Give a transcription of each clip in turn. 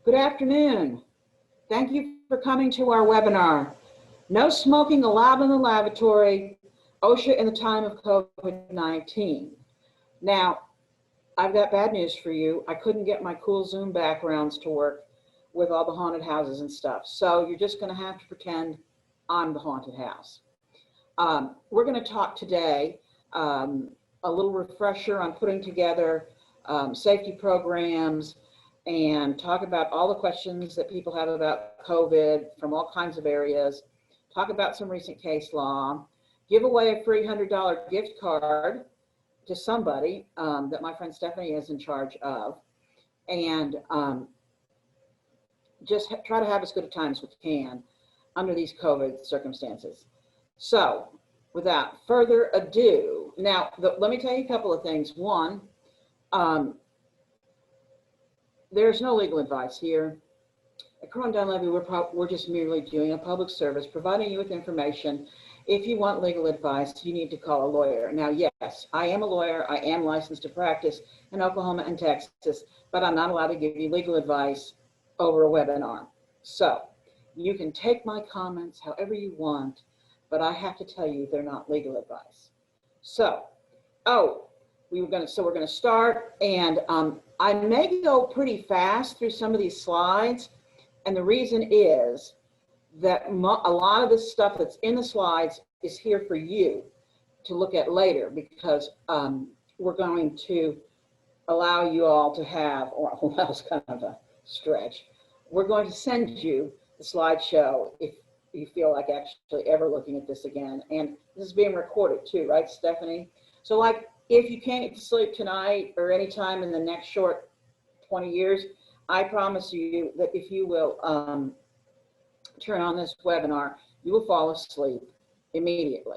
Good afternoon. Thank you for coming to our webinar, No Smoking Allowed in the Lavatory, OSHA in the Time of COVID-19. Now, I've got bad news for you. I couldn't get my cool Zoom backgrounds to work with all the haunted houses and stuff. So you're just gonna have to pretend I'm the haunted house. We're gonna talk today, a little refresher on putting together safety programs, and talk about all the questions that people have about COVID from all kinds of areas, talk about some recent case law, give away a free $100 gift card to somebody that my friend Stephanie is in charge of, and just try to have as good a time as we can under these COVID circumstances. So without further ado, now let me tell you a couple of things. One, there's no legal advice here. At Crown Dunleavy, we're just merely doing a public service, providing you with information. If you want legal advice, you need to call a lawyer. Now, yes, I am a lawyer. I am licensed to practice in Oklahoma and Texas, but I'm not allowed to give you legal advice over a webinar. So you can take my comments however you want, but I have to tell you they're not legal advice. So, we're going to start, and I may go pretty fast through some of these slides, and the reason is that a lot of the stuff that's in the slides is here for you to look at later, because we're going to allow you all to have, or well, that was kind of a stretch, we're going to send you the slideshow if you feel like actually ever looking at this again. And this is being recorded too, right, Stephanie? So like, if you can't get to sleep tonight or any time in the next short 20 years, I promise you that if you will turn on this webinar, you will fall asleep immediately.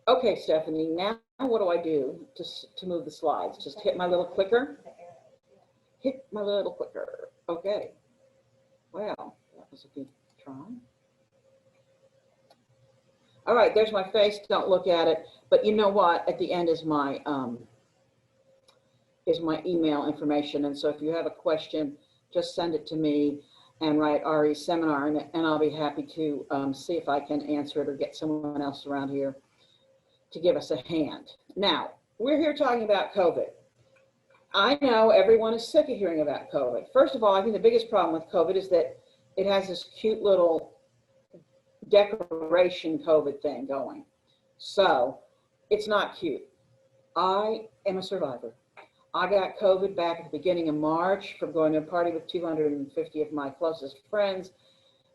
Okay, Stephanie, now what do I do to move the slides? Just hit my little clicker. Hit my little clicker. Okay. Well, that was a good try. All right, there's my face. Don't look at it. But you know what? At the end is my email information. And so if you have a question, just send it to me and write RE seminar, and I'll be happy to see if I can answer it or get someone else around here to give us a hand. Now, we're here talking about COVID. I know everyone is sick of hearing about COVID. First of all, I think the biggest problem with COVID is that it has this cute little decoration COVID thing going. So it's not cute. I am a survivor. I got COVID back at the beginning of March from going to a party with 250 of my closest friends.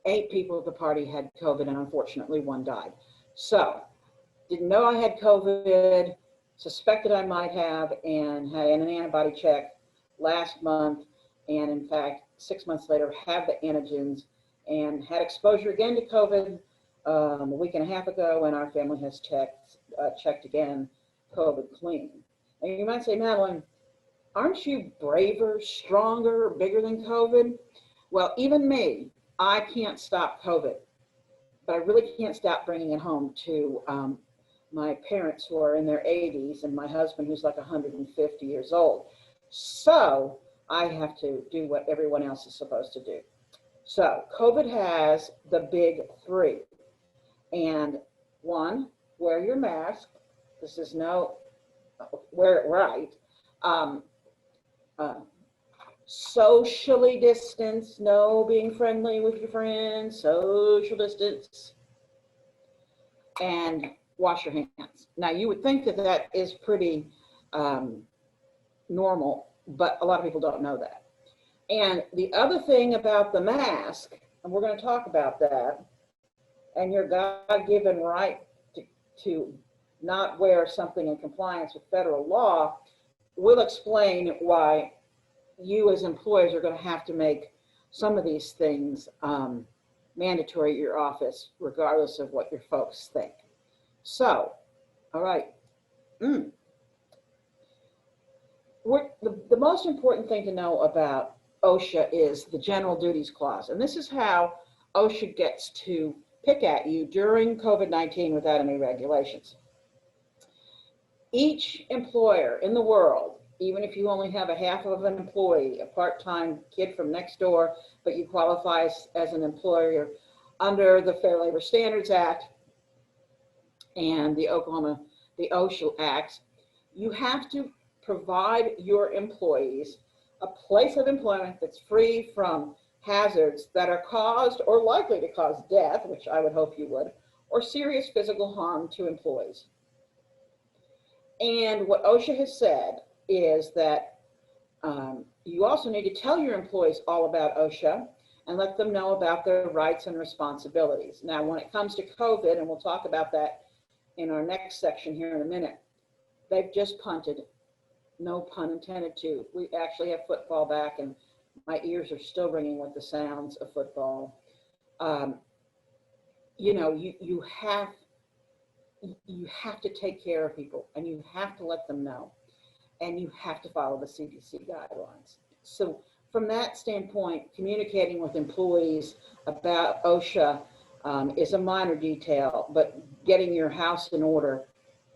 8 people at the party had COVID, and unfortunately 1 died. So didn't know I had COVID, suspected I might have, and had an antibody check last month, and in fact 6 months later have the antigens, and had exposure again to COVID a week and a half ago, and our family has checked again, COVID clean. And you might say, Madeline, aren't you braver, stronger, bigger than COVID? Well, even me, I can't stop COVID, but I really can't stop bringing it home to my parents who are in their 80s and my husband who's like 150 years old. So I have to do what everyone else is supposed to do. So COVID has the big 3. And 1, wear your mask. This is wear it right. Socially distance, no being friendly with your friends, social distance, and wash your hands. Now you would think that that is pretty normal, but a lot of people don't know that. And the other thing about the mask, and we're going to talk about that, and your God-given right to not wear something in compliance with federal law, will explain why you as employers are going to have to make some of these things mandatory at your office, regardless of what your folks think. So, all right. The most important thing to know about OSHA is the general duties clause. And this is how OSHA gets to pick at you during COVID-19 without any regulations. Each employer in the world even if you only have a half of an employee, a part-time kid from next door, but you qualify as an employer under the Fair Labor Standards Act and the OSHA Acts, you have to provide your employees a place of employment that's free from hazards that are caused or likely to cause death, which I would hope you would, or serious physical harm to employees. And what OSHA has said is that you also need to tell your employees all about OSHA and let them know about their rights and responsibilities. Now, when it comes to COVID, and we'll talk about that in our next section here in a minute, they've just punted, no pun intended to. We actually have football back, and my ears are still ringing with the sounds of football. You know, you have to take care of people, and you have to let them know, and you have to follow the CDC guidelines. So from that standpoint, communicating with employees about OSHA is a minor detail, but getting your house in order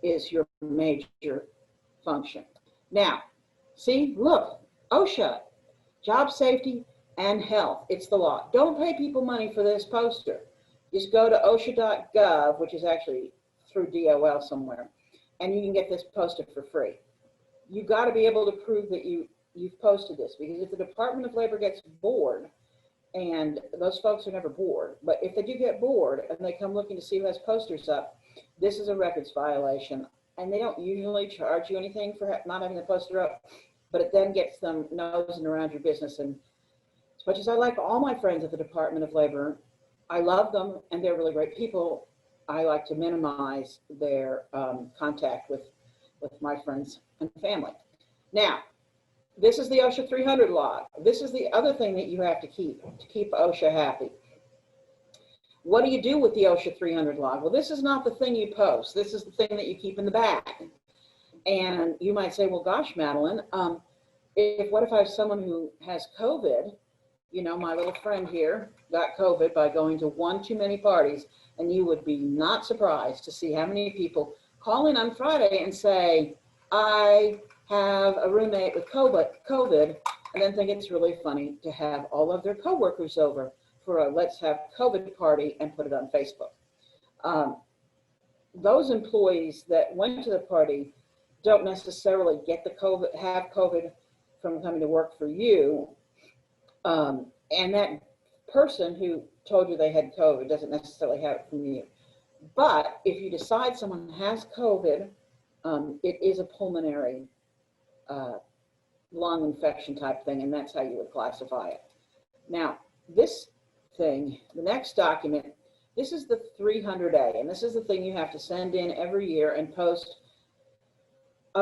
is your major function. Now, see, look, OSHA, job safety and health, it's the law. Don't pay people money for this poster. Just go to OSHA.gov, which is actually through DOL somewhere, and you can get this posted for free. You've got to be able to prove that you've posted this, because if the Department of Labor gets bored, and those folks are never bored, but if they do get bored and they come looking to see who has posters up, this is a records violation. And they don't usually charge you anything for not having the poster up, but it then gets them nosing around your business. And as much as I like all my friends at the Department of Labor, I love them and they're really great people, I like to minimize their contact with my friends and family. Now, this is the OSHA 300 log. This is the other thing that you have to keep OSHA happy. What do you do with the OSHA 300 log? Well, this is not the thing you post. This is the thing that you keep in the bag. And you might say, well, gosh, Madeline, what if I have someone who has COVID? You know, my little friend here got COVID by going to one too many parties, and you would be not surprised to see how many people call in on Friday and say, I have a roommate with COVID, and then think it's really funny to have all of their coworkers over for a let's have COVID party and put it on Facebook. Those employees that went to the party don't necessarily get have COVID from coming to work for you. And that person who told you they had COVID doesn't necessarily have it from you. But if you decide someone has COVID, it is a pulmonary lung infection type thing, and that's how you would classify it. Now, this thing, the next document, this is the 300A, and this is the thing you have to send in every year and post. I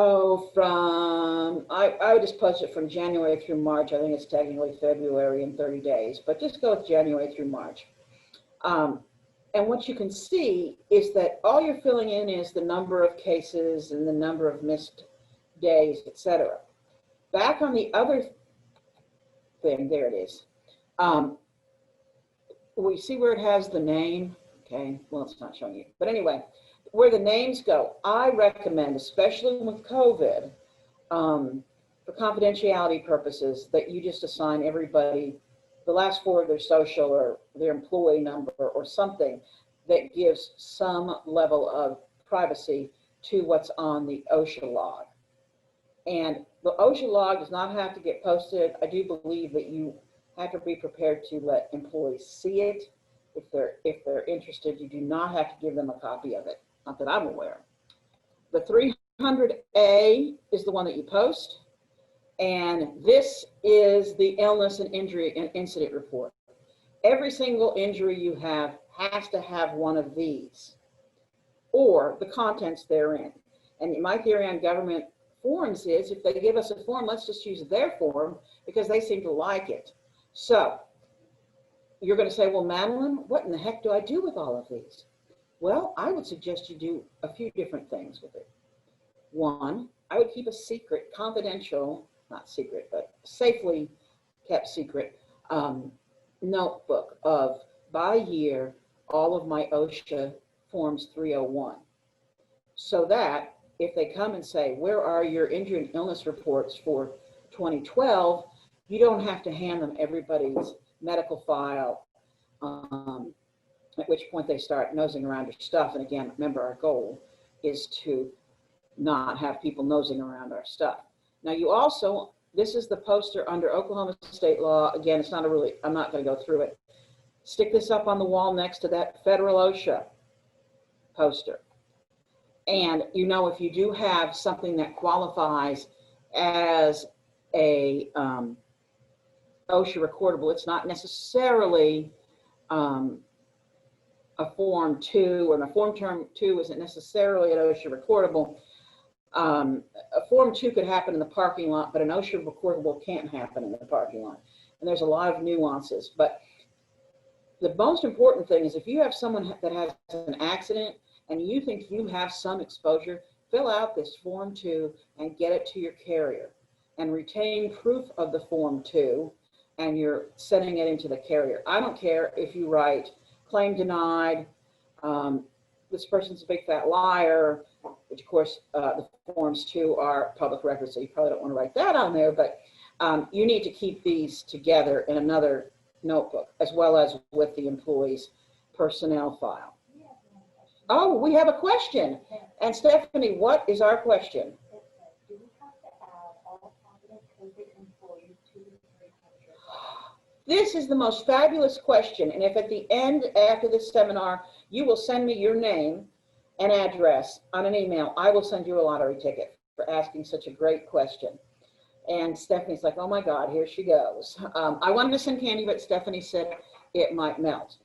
would just post it from January through March. I think it's technically February in 30 days, but just go with January through March. And what you can see is that all you're filling in is the number of cases and the number of missed days, etc. Back on the other thing, there it is. We see where it has the name. Okay, well, it's not showing you. But anyway, where the names go, I recommend, especially with COVID, for confidentiality purposes, that you just assign everybody the last four of their social or their employee number or something that gives some level of privacy to what's on the OSHA log. And the OSHA log does not have to get posted. I do believe that you have to be prepared to let employees see it. If they're interested, you do not have to give them a copy of it, not that I'm aware. The 300A is the one that you post, and this is the illness and injury and incident report. Every single injury you have has to have one of these, or the contents therein. And my theory on government forms is, if they give us a form, let's just use their form because they seem to like it. So you're going to say, well, Madeline, what in the heck do I do with all of these? Well, I would suggest you do a few different things with it. One, I would keep a secret, confidential, not secret, but safely kept secret notebook of, by year, all of my OSHA forms 301. So that if they come and say, where are your injury and illness reports for 2012, you don't have to hand them everybody's medical file, at which point they start nosing around your stuff. And again, remember, our goal is to not have people nosing around our stuff. Now, you also, this is the poster under Oklahoma state law. Again, it's not a really, I'm not going to go through it. Stick this up on the wall next to that federal OSHA poster. And you know, if you do have something that qualifies as a OSHA recordable, it's not necessarily a Form 2, or a Form Term 2 isn't necessarily an OSHA recordable. A Form 2 could happen in the parking lot, but an OSHA recordable can't happen in the parking lot. And there's a lot of nuances. But the most important thing is, if you have someone that has an accident and you think you have some exposure, fill out this Form 2 and get it to your carrier, and retain proof of the Form 2, and you're sending it into the carrier. I don't care if you write claim denied, this person's a big fat liar, which of course the Forms 2 are public records, so you probably don't want to write that on there, but you need to keep these together in another notebook, as well as with the employee's personnel file. Oh, we have a question. And Stephanie, what is our question? Do we have to add all positive COVID employees to the 300? This is the most fabulous question. And if at the end, after this seminar, you will send me your name and address on an email, I will send you a lottery ticket for asking such a great question. And Stephanie's like, oh my God, here she goes. I wanted to send candy, but Stephanie said it might melt.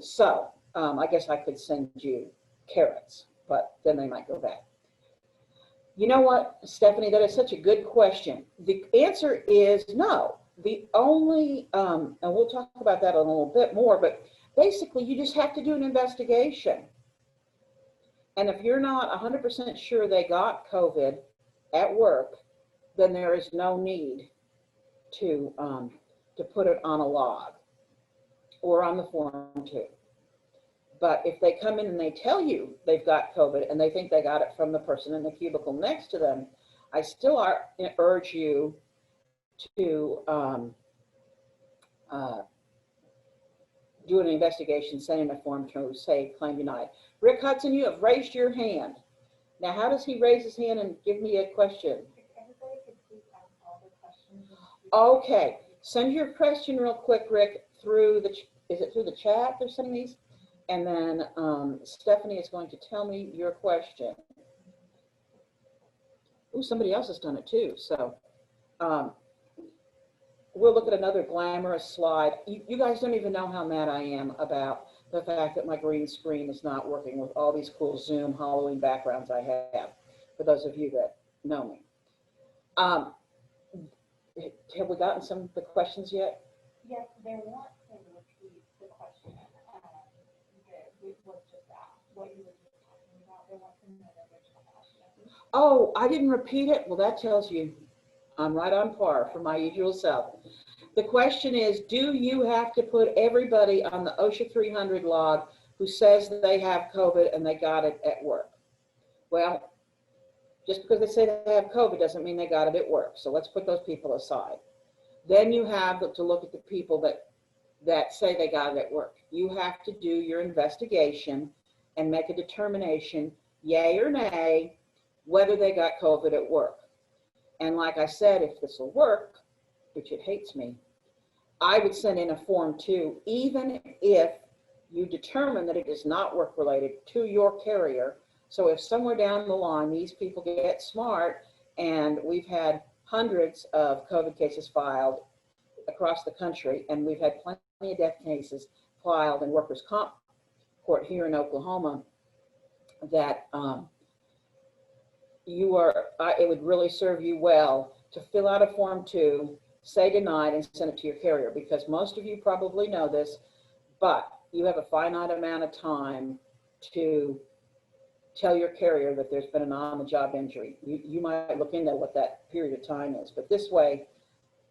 So I guess I could send you carrots, but then they might go bad. You know what, Stephanie, that is such a good question. The answer is no. The only, and we'll talk about that a little bit more, but basically you just have to do an investigation. And if you're not 100% sure they got COVID at work, then there is no need to put it on a log or on the Form 2. But if they come in and they tell you they've got COVID and they think they got it from the person in the cubicle next to them, I still urge you to do an investigation, send in a Form 2, say claim denied. Rick Hudson, you have raised your hand. Now, how does he raise his hand and give me a question? Everybody could please ask all the questions. Okay, send your question real quick, Rick, through the, is it through the chat they're sending these? And then Stephanie is going to tell me your question. Oh, somebody else has done it too. So we'll look at another glamorous slide. You guys don't even know how mad I am about the fact that my green screen is not working with all these cool Zoom Halloween backgrounds I have, for those of you that know me. Have we gotten some of the questions yet? Yes, they want to repeat the question that was just asked, what you were just talking about. They want to know the original question. Oh, I didn't repeat it? Well, that tells you I'm right on par for my usual self. The question is, do you have to put everybody on the OSHA 300 log who says that they have COVID and they got it at work? Well, just because they say they have COVID doesn't mean they got it at work. So let's put those people aside. Then you have to look at the people that say they got it at work. You have to do your investigation and make a determination, yay or nay, whether they got COVID at work. And like I said, if this will work, which it hates me, I would send in a Form 2, even if you determine that it is not work-related, to your carrier. So if somewhere down the line, these people get smart, and we've had hundreds of COVID cases filed across the country, and we've had plenty of death cases filed in workers' comp court here in Oklahoma, that it would really serve you well to fill out a Form 2, say denied, and send it to your carrier, because most of you probably know this, but you have a finite amount of time to tell your carrier that there's been an on-the-job injury. You might look into what that period of time is, but this way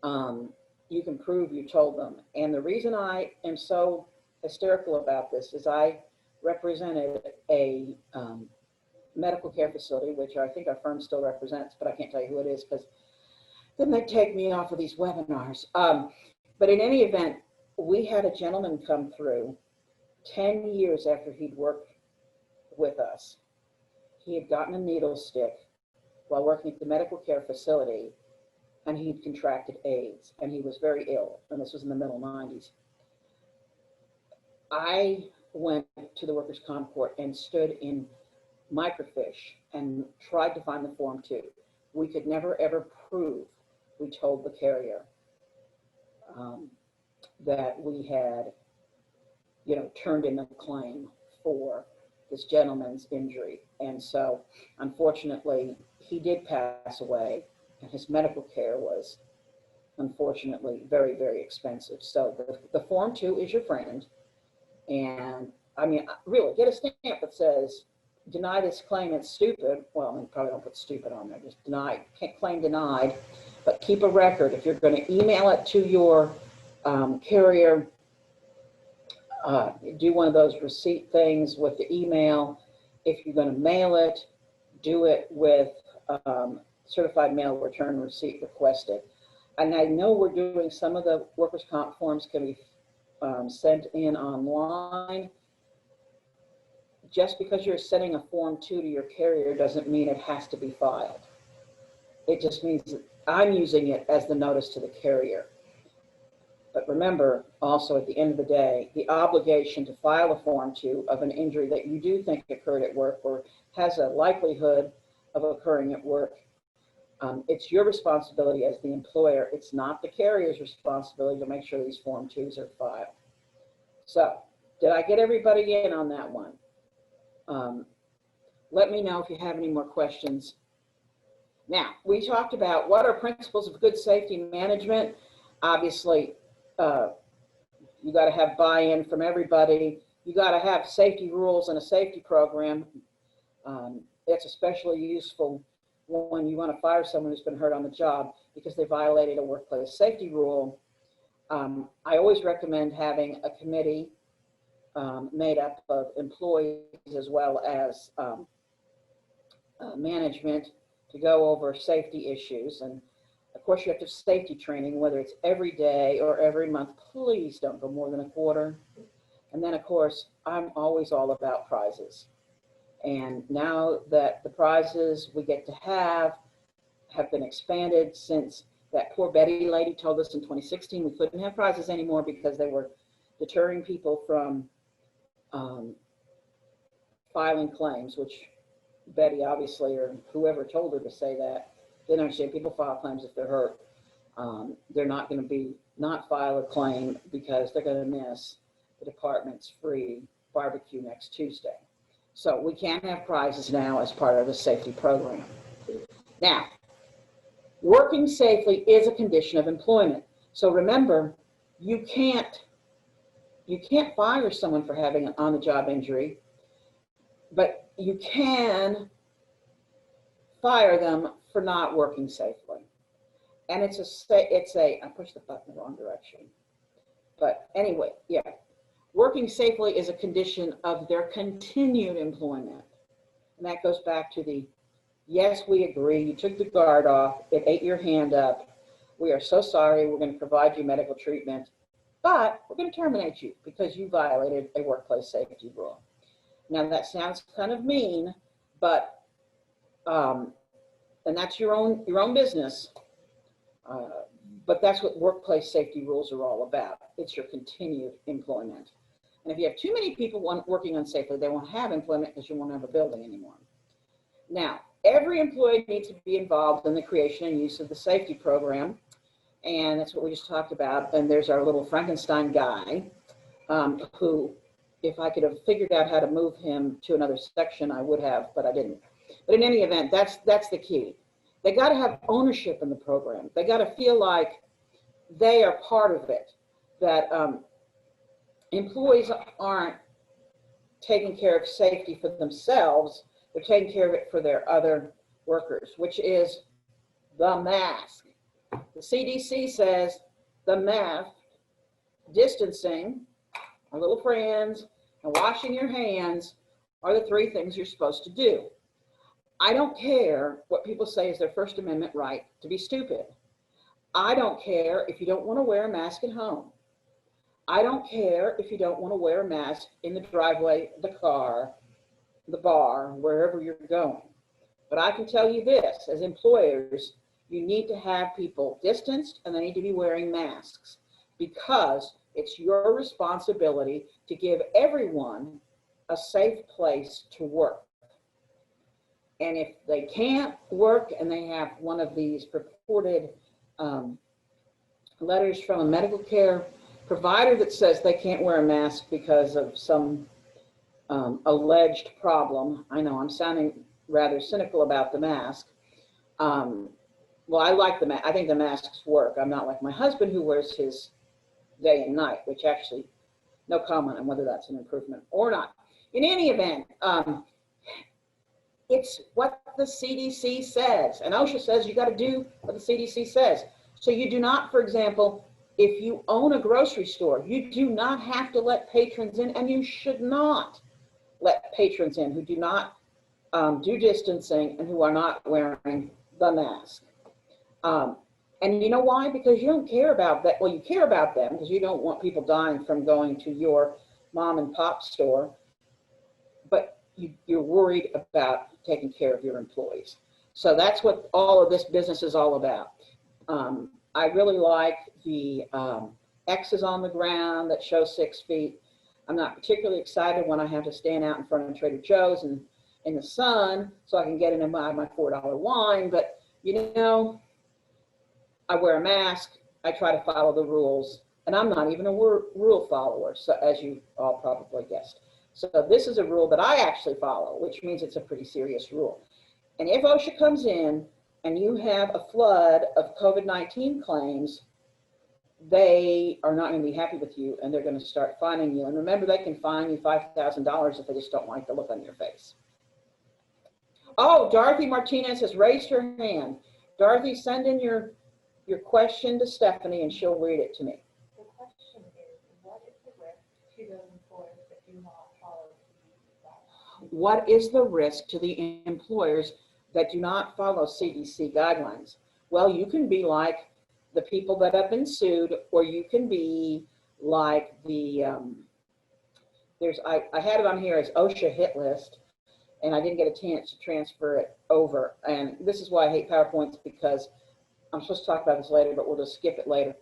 you can prove you told them. And the reason I am so hysterical about this is I represented a medical care facility, which I think our firm still represents, but I can't tell you who it is because then they take me off of these webinars. But in any event, we had a gentleman come through 10 years after he'd worked with us. He had gotten a needle stick while working at the medical care facility, and he'd contracted AIDS, and he was very ill, and this was in the middle 90s. I went to the workers' comp court and stood in microfiche and tried to find the Form 2. We could never ever prove, we told the carrier, that we had, turned in a claim for this gentleman's injury. And so, unfortunately, he did pass away, and his medical care was, unfortunately, very, very expensive. So the Form 2 is your friend. And, I mean, really, get a stamp that says, deny this claim, it's stupid. Well, I mean, probably don't put stupid on there, just denied, claim denied. But keep a record. If you're going to email it to your carrier, do one of those receipt things with the email. If you're going to mail it, do it with certified mail return receipt requested. And I know we're doing some of the workers' comp forms can be sent in online. Just because you're sending a Form 2 to your carrier doesn't mean it has to be filed. It just means that I'm using it as the notice to the carrier. But remember, also at the end of the day, the obligation to file a Form 2 of an injury that you do think occurred at work or has a likelihood of occurring at work, it's your responsibility as the employer. It's not the carrier's responsibility to make sure these Form 2s are filed. So, did I get everybody in on that one? Let me know if you have any more questions. Now, we talked about what are principles of good safety management. Obviously, you got to have buy-in from everybody. You got to have safety rules and a safety program. It's especially useful when you want to fire someone who's been hurt on the job because they violated a workplace safety rule. I always recommend having a committee made up of employees as well as management to go over safety issues. And of course, you have to have safety training, whether it's every day or every month. Please don't go more than a quarter. And then, of course, I'm always all about prizes. And now that the prizes we get to have been expanded since that poor Betty lady told us in 2016 we couldn't have prizes anymore because they were deterring people from filing claims, which Betty obviously, or whoever told her to say that, didn't understand. People file claims if they're hurt. They're not going to not file a claim because they're going to miss the department's free barbecue next Tuesday. So we can have prizes now as part of the safety program. Now, working safely is a condition of employment. So remember, you can't fire someone for having an on-the-job injury, but you can fire them for not working safely. And I pushed the button the wrong direction. But anyway, yeah. Working safely is a condition of their continued employment. And that goes back to yes, we agree, you took the guard off, it ate your hand up. We are so sorry, we're going to provide you medical treatment, but we're going to terminate you because you violated a workplace safety rule. Now that sounds kind of mean, but, and that's your own business. But that's what workplace safety rules are all about. It's your continued employment. And if you have too many people working unsafely, they won't have employment because you won't have a building anymore. Now, every employee needs to be involved in the creation and use of the safety program. And that's what we just talked about. And there's our little Frankenstein guy who, if I could have figured out how to move him to another section, I would have, but I didn't. But in any event, that's the key. They got to have ownership in the program. They got to feel like they are part of it, that employees aren't taking care of safety for themselves, they're taking care of it for their other workers, which is the mask. The CDC says the mask, distancing, our little friends, and washing your hands are the three things you're supposed to do. I don't care what people say is their First Amendment right to be stupid. I don't care if you don't want to wear a mask at home. I don't care if you don't want to wear a mask in the driveway, the car, the bar, wherever you're going. But I can tell you this, as employers, you need to have people distanced and they need to be wearing masks, because it's your responsibility to give everyone a safe place to work. And if they can't work and they have one of these purported letters from a medical care provider that says they can't wear a mask because of some alleged problem, I know I'm sounding rather cynical about the mask. Well, I like the mask. I think the masks work. I'm not like my husband who wears his day and night, which actually, no comment on whether that's an improvement or not. In any event, it's what the CDC says, and OSHA says you got to do what the CDC says. So you do not, for example, if you own a grocery store, you do not have to let patrons in, and you should not let patrons in who do not do distancing and who are not wearing the mask. And you know why? Because you don't care about that. Well, you care about them because you don't want people dying from going to your mom and pop store, but you're worried about taking care of your employees. So that's what all of this business is all about. I really like the X's on the ground that show 6 feet. I'm not particularly excited when I have to stand out in front of Trader Joe's and in the sun so I can get in and buy my $4 wine, but you know, I wear a mask, I try to follow the rules, and I'm not even a rule follower, so as you all probably guessed. So this is a rule that I actually follow, which means it's a pretty serious rule. And if OSHA comes in and you have a flood of COVID-19 claims, they are not going to be happy with you and they're going to start fining you. And remember, they can fine you $5,000 if they just don't like the look on your face. Oh, Dorothy Martinez has raised her hand. Dorothy, send in your question to Stephanie and she'll read it to me. The question is, what is the risk to those employers that do not follow CDC guidelines? What is the risk to the employers that do not follow CDC guidelines? Well, you can be like the people that have been sued, or you can be like the, I had it on here as OSHA hit list, and I didn't get a chance to transfer it over. And this is why I hate PowerPoints, because I'm supposed to talk about this later, but we'll just skip it later.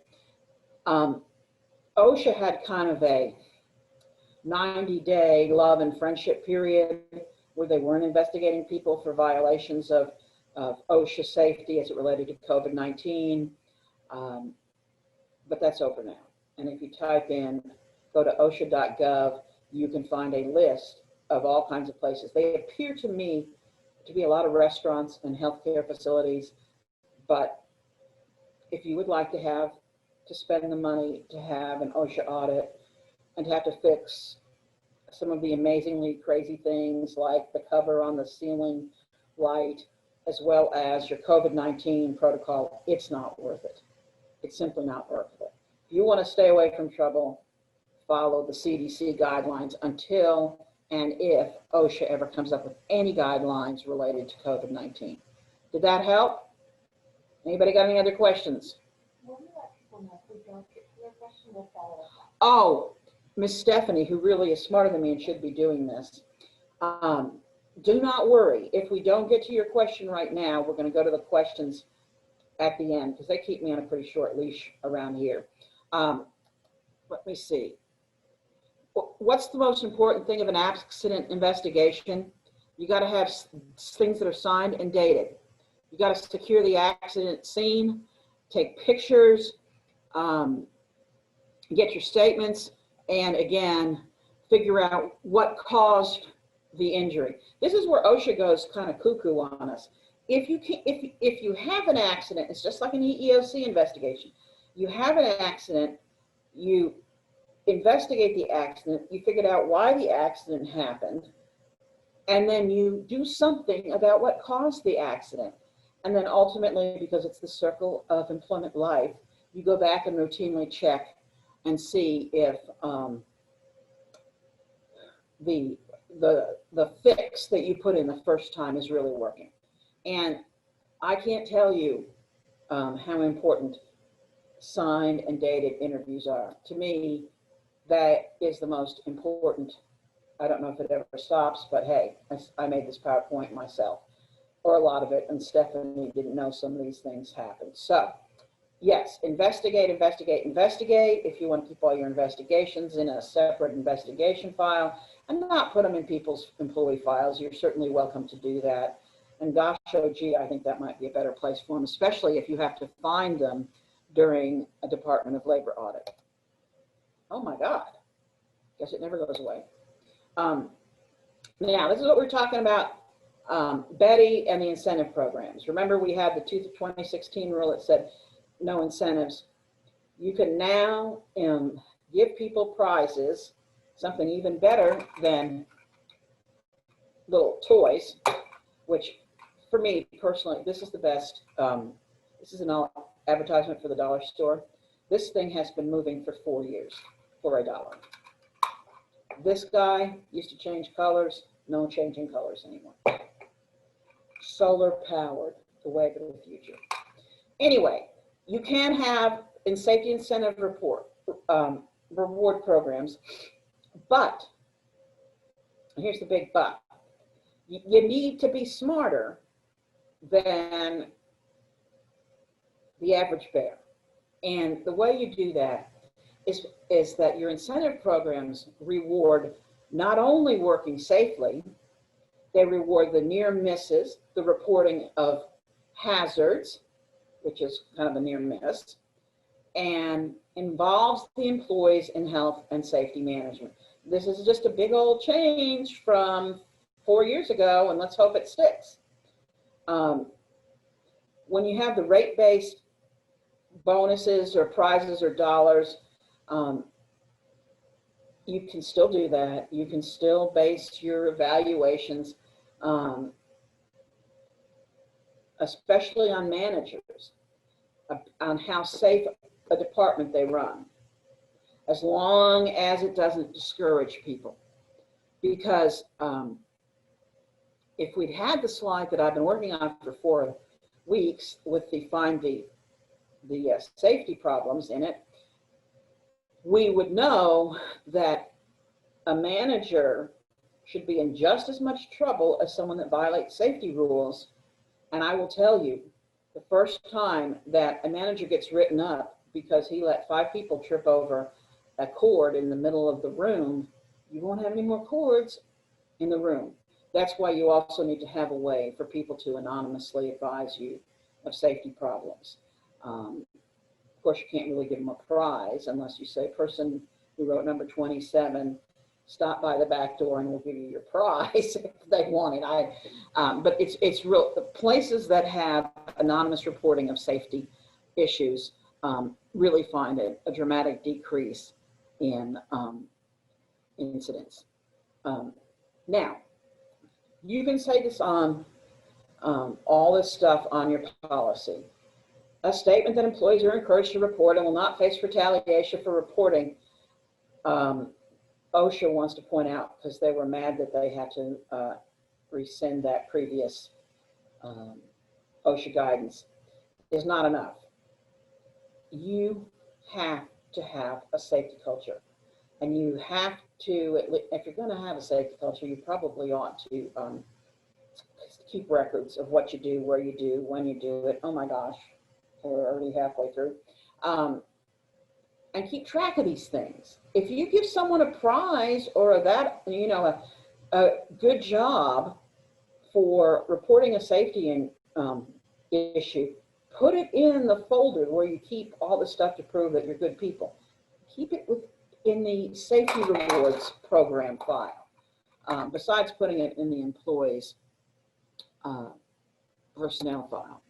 OSHA had kind of a 90-day love and friendship period where they weren't investigating people for violations of OSHA safety as it related to COVID-19. But that's over now. And if you type in, go to OSHA.gov, you can find a list of all kinds of places. They appear to me to be a lot of restaurants and healthcare facilities, but if you would like to spend the money to have an OSHA audit and to have to fix some of the amazingly crazy things like the cover on the ceiling light, as well as your COVID-19 protocol, it's not worth it. It's simply not worth it. If you want to stay away from trouble, follow the CDC guidelines until and if OSHA ever comes up with any guidelines related to COVID-19. Did that help? Anybody got any other questions? When we let people know if we don't get to their question, we'll follow up. Oh, Miss Stephanie, who really is smarter than me and should be doing this, do not worry. If we don't get to your question right now, we're going to go to the questions at the end because they keep me on a pretty short leash around here. Let me see. What's the most important thing of an accident investigation? You got to have things that are signed and dated. You got to secure the accident scene, take pictures, get your statements, and again, figure out what caused the injury. This is where OSHA goes kind of cuckoo on us. If you have an accident, it's just like an EEOC investigation. You have an accident, you investigate the accident, you figured out why the accident happened, and then you do something about what caused the accident. And then ultimately, because it's the circle of employment life, you go back and routinely check and see if the fix that you put in the first time is really working. And I can't tell you how important signed and dated interviews are. To me, that is the most important. I don't know if it ever stops, but hey, I made this PowerPoint myself, or a lot of it, and Stephanie didn't know some of these things happened. So yes, investigate, investigate, investigate. If you want to keep all your investigations in a separate investigation file and not put them in people's employee files, you're certainly welcome to do that. And gosh, oh gee, I think that might be a better place for them, especially if you have to find them during a Department of Labor audit. Oh my God, guess it never goes away. Now, this is what we're talking about, Betty and the incentive programs. Remember, we had the 2016 rule that said no incentives. You can now give people prizes, something even better than little toys, which for me personally, this is the best. This is an advertisement for the dollar store. This thing has been moving for 4 years for $1. This guy used to change colors, no changing colors anymore. Solar powered, the way of the future. Anyway, you can have in safety incentive reward programs, but here's the big but. You need to be smarter than the average bear. And the way you do that is that your incentive programs reward not only working safely, they reward the near misses, the reporting of hazards, which is kind of a near miss, and involves the employees in health and safety management. This is just a big old change from 4 years ago, and let's hope it sticks. When you have the rate-based bonuses or prizes or dollars, you can still do that. You can still base your evaluations, especially on managers, on how safe a department they run, as long as it doesn't discourage people. Because if we'd had the slide that I've been working on for 4 weeks with the find the safety problems in it, we would know that a manager should be in just as much trouble as someone that violates safety rules. And I will tell you, the first time that a manager gets written up because he let 5 people trip over a cord in the middle of the room, you won't have any more cords in the room. That's why you also need to have a way for people to anonymously advise you of safety problems. Of course, you can't really give them a prize unless you say, person who wrote number 27, stop by the back door and we'll give you your prize if they want it. But it's real. The places that have anonymous reporting of safety issues really find a dramatic decrease in incidents. Now, you can say this on all this stuff on your policy. A statement that employees are encouraged to report and will not face retaliation for reporting. OSHA wants to point out, because they were mad that they had to rescind that previous OSHA guidance, is not enough. You have to have a safety culture. And you have to, if you're going to have a safety culture, you probably ought to keep records of what you do, where you do, when you do it. Oh my gosh, we're already halfway through. And keep track of these things. If you give someone a prize or a good job for reporting a safety issue, put it in the folder where you keep all the stuff to prove that you're good people. Keep it in the safety rewards program file, besides putting it in the employees' personnel file.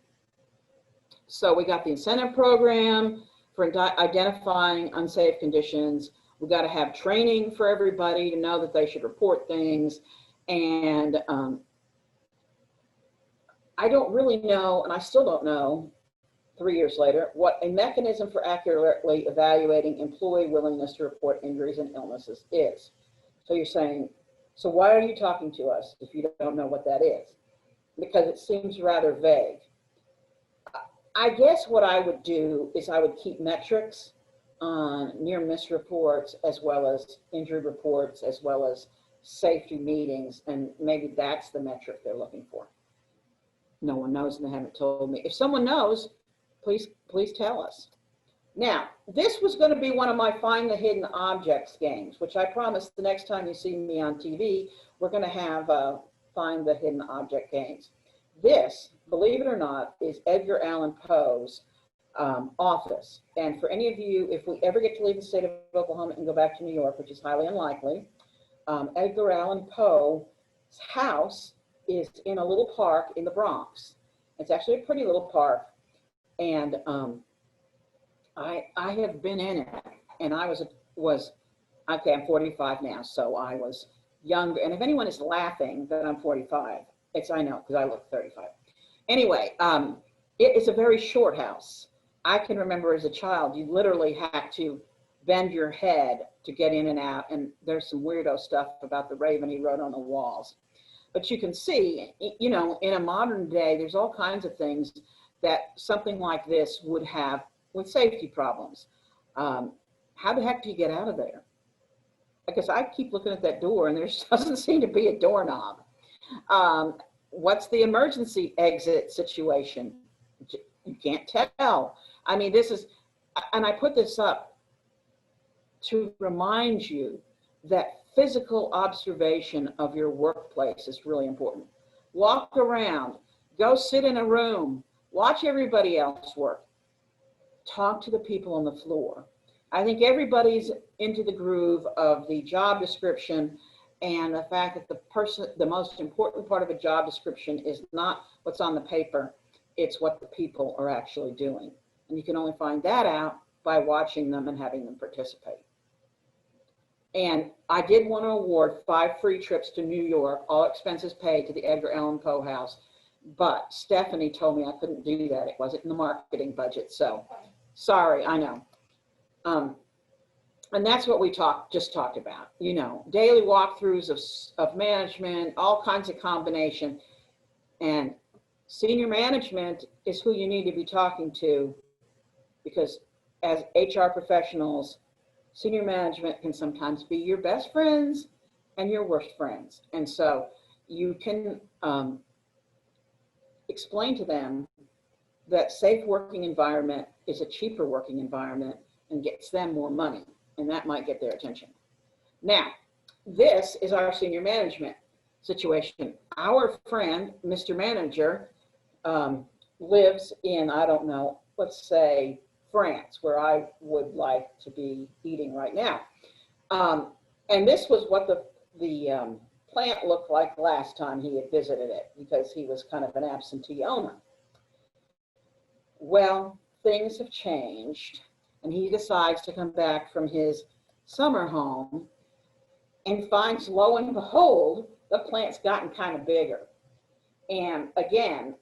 So we got the incentive program for identifying unsafe conditions. We got to have training for everybody to know that they should report things. And I don't really know, and I still don't know, 3 years later, what a mechanism for accurately evaluating employee willingness to report injuries and illnesses is. So you're saying, So why are you talking to us if you don't know what that is? Because it seems rather vague. I guess what I would do is I would keep metrics on near miss reports, as well as injury reports, as well as safety meetings, and maybe that's the metric they're looking for. No one knows and they haven't told me. If someone knows, please tell us. Now, this was going to be one of my Find the Hidden Objects games, which I promise the next time you see me on TV, we're going to have Find the Hidden Object games. This, believe it or not, is Edgar Allan Poe's office. And for any of you, if we ever get to leave the state of Oklahoma and go back to New York, which is highly unlikely, Edgar Allan Poe's house is in a little park in the Bronx. It's actually a pretty little park. And I have been in it, and I was okay, I'm 45 now, so I was younger. And if anyone is laughing that I'm 45, I know, because I look 35. Anyway, it is a very short house. I can remember as a child, you literally had to bend your head to get in and out, and there's some weirdo stuff about the raven he wrote on the walls. But you can see, you know, in a modern day, there's all kinds of things that something like this would have with safety problems. How the heck do you get out of there? Because I keep looking at that door and there doesn't seem to be a doorknob. What's the emergency exit situation? You can't tell. I mean, this is, and I put this up to remind you that physical observation of your workplace is really important. Walk around, go sit in a room, watch everybody else work. Talk to the people on the floor. I think everybody's into the groove of the job description and the fact that the most important part of a job description is not what's on the paper, it's what the people are actually doing. And you can only find that out by watching them and having them participate. And I did want to award 5 free trips to New York, all expenses paid, to the Edgar Allan Poe house. But Stephanie told me I couldn't do that. It wasn't in the marketing budget. So sorry, I know. And that's what we just talked about, you know, daily walkthroughs of management, all kinds of combination. And senior management is who you need to be talking to, because as HR professionals, senior management can sometimes be your best friends and your worst friends. And so you can explain to them that safe working environment is a cheaper working environment and gets them more money, and that might get their attention. Now, this is our senior management situation. Our friend, Mr. Manager, lives in, I don't know, let's say France, where I would like to be eating right now. And this was what the plant looked like last time he had visited it, because he was kind of an absentee owner. Well, things have changed, and he decides to come back from his summer home and finds, lo and behold, the plant's gotten kind of bigger. And again,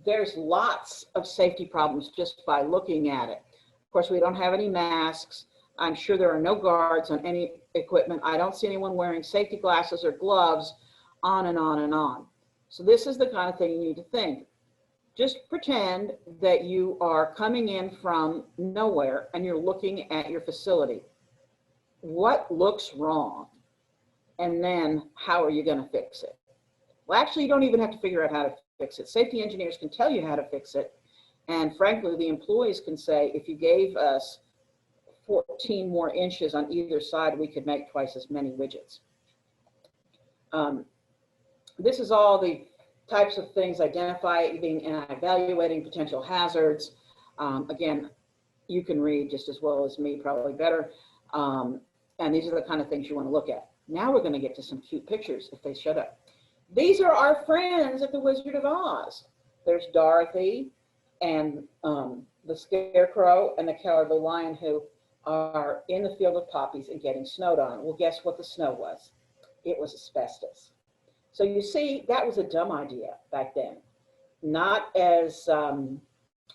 there's lots of safety problems just by looking at it. Of course, we don't have any masks. I'm sure there are no guards on any equipment. I don't see anyone wearing safety glasses or gloves, on and on and on. So this is the kind of thing you need to think. Just pretend that you are coming in from nowhere and you're looking at your facility. What looks wrong? And then how are you going to fix it? Well, actually, you don't even have to figure out how to fix it. Safety engineers can tell you how to fix it. And frankly, the employees can say, if you gave us 14 more inches on either side, we could make twice as many widgets. This is all the types of things, identifying and evaluating potential hazards. Again, you can read just as well as me, probably better. And these are the kind of things you want to look at. Now we're going to get to some cute pictures if they shut up. These are our friends at the Wizard of Oz. There's Dorothy and the Scarecrow and the Cowardly Lion, who are in the field of poppies and getting snowed on. Well, guess what the snow was? It was asbestos. So you see, that was a dumb idea back then. Not as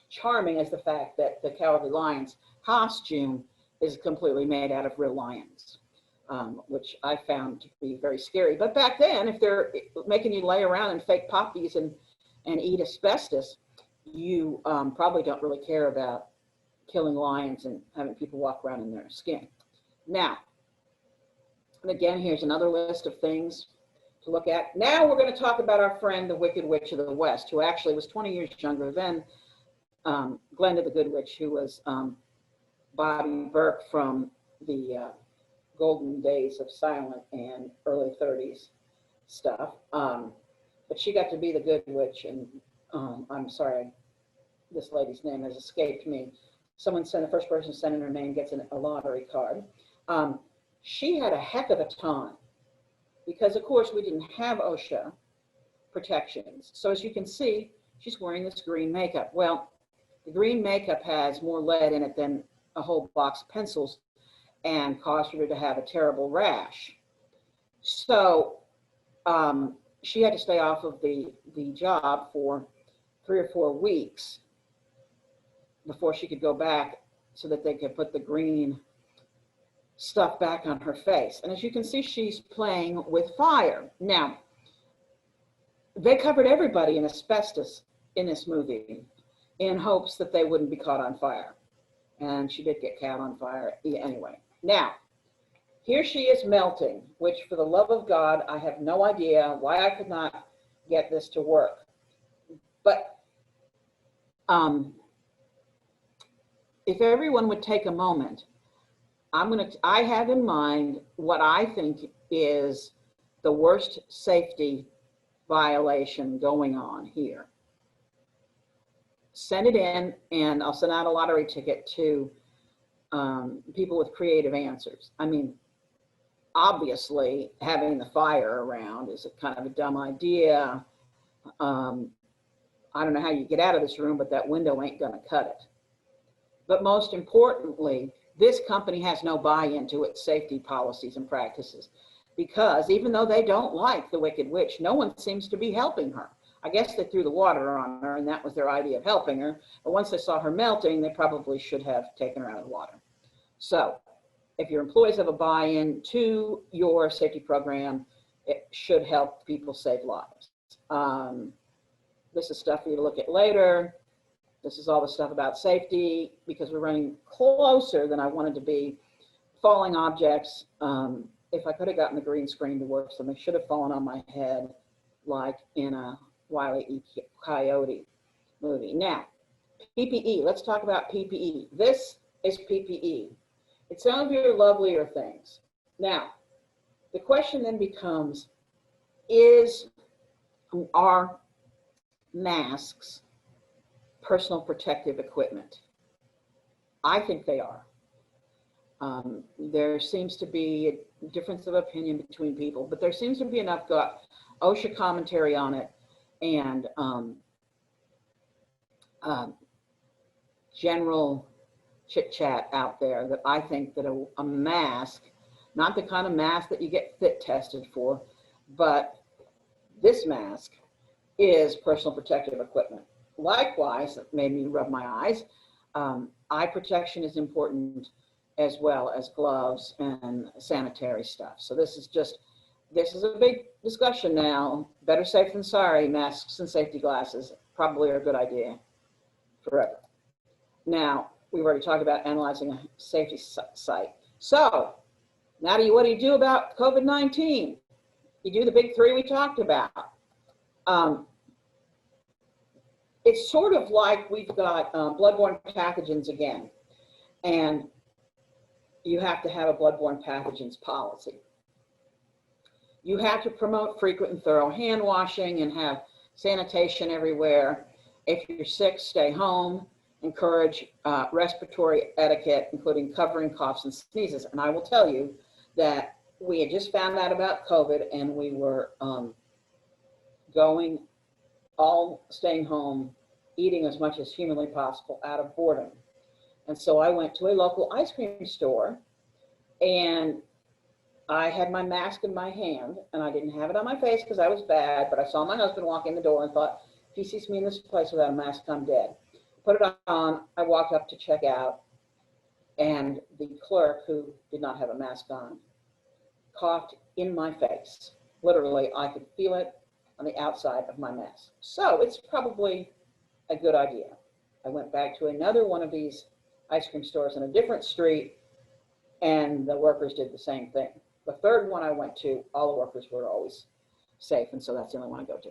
charming as the fact that the Cowardly Lion's costume is completely made out of real lions. which I found to be very scary. But back then, if they're making you lay around in fake poppies and eat asbestos, you probably don't really care about killing lions and having people walk around in their skin. Now, and again, here's another list of things to look at. Now we're going to talk about our friend, the Wicked Witch of the West, who actually was 20 years younger than Glenda the Good Witch, who was Bobby Burke from the golden days of silent and early 30s stuff. But she got to be the Good Witch, and I'm sorry, this lady's name has escaped me. Someone sent, the first person to send in her name gets a lottery card. She had a heck of a time because, of course, we didn't have OSHA protections. So as you can see, she's wearing this green makeup. Well, the green makeup has more lead in it than a whole box of pencils and caused her to have a terrible rash. So she had to stay off of the job for 3 or 4 weeks before she could go back so that they could put the green stuff back on her face. And as you can see, she's playing with fire. Now, they covered everybody in asbestos in this movie in hopes that they wouldn't be caught on fire. And she did get caught on fire anyway. Now, here she is melting, which for the love of God, I have no idea why I could not get this to work. But if everyone would take a moment, I have in mind what I think is the worst safety violation going on here. Send it in, and I'll send out a lottery ticket to people with creative answers. I mean, obviously, having the fire around is a kind of a dumb idea. I don't know how you get out of this room, but that window ain't gonna cut it. But most importantly, this company has no buy-in to its safety policies and practices, because even though they don't like the Wicked Witch, no one seems to be helping her. I guess they threw the water on her, and that was their idea of helping her. But once they saw her melting, they probably should have taken her out of the water. So if your employees have a buy-in to your safety program, it should help people save lives. This is stuff for you to look at later. This is all the stuff about safety, because we're running closer than I wanted to be. Falling objects, if I could have gotten the green screen to work, something should have fallen on my head, like in a Wile E. Coyote movie. Now, PPE, let's talk about PPE. This is PPE. It's some of your lovelier things. Now, the question then becomes, are masks personal protective equipment? I think they are. There seems to be a difference of opinion between people, but there seems to be enough OSHA commentary on it and general chit chat out there that I think that a mask, not the kind of mask that you get fit tested for, but this mask is personal protective equipment. Likewise, it made me rub my eyes. Eye protection is important, as well as gloves and sanitary stuff. So this is a big discussion now. Better safe than sorry. Masks and safety glasses probably are a good idea forever. Now, we've already talked about analyzing a safety site. So now what do you do about COVID-19? You do the big 3 we talked about. It's sort of like we've got bloodborne pathogens again, and you have to have a bloodborne pathogens policy. You have to promote frequent and thorough hand washing and have sanitation everywhere. If you're sick, stay home. Encourage respiratory etiquette, including covering coughs and sneezes. And I will tell you that we had just found out about COVID, and we were staying home, eating as much as humanly possible out of boredom. And so I went to a local ice cream store, and I had my mask in my hand, and I didn't have it on my face because I was bad, but I saw my husband walk in the door and thought, if he sees me in this place without a mask, I'm dead. Put it on, I walked up to check out, and the clerk, who did not have a mask on, coughed in my face. Literally, I could feel it on the outside of my mask. So it's probably a good idea. I went back to another one of these ice cream stores on a different street, and the workers did the same thing. The third one I went to, all the workers were always safe, and so that's the only one I go to.